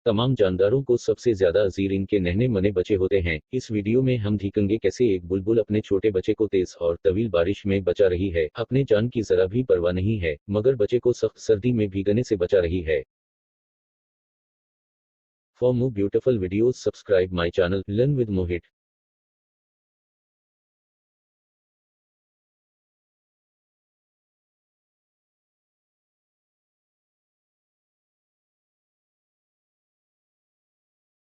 तमाम जानदारों को सबसे ज्यादा अजीर इनके नन्हे मने बच्चे होते हैं। इस वीडियो में हम दिखेंगे कैसे एक बुलबुल अपने छोटे बच्चे को तेज और तवील बारिश में बचा रही है। अपने जान की जरा भी परवाह नहीं है, मगर बच्चे को सख्त सर्दी में भीगने से बचा रही है। For more beautiful videos, subscribe my channel, Learn with Mohit.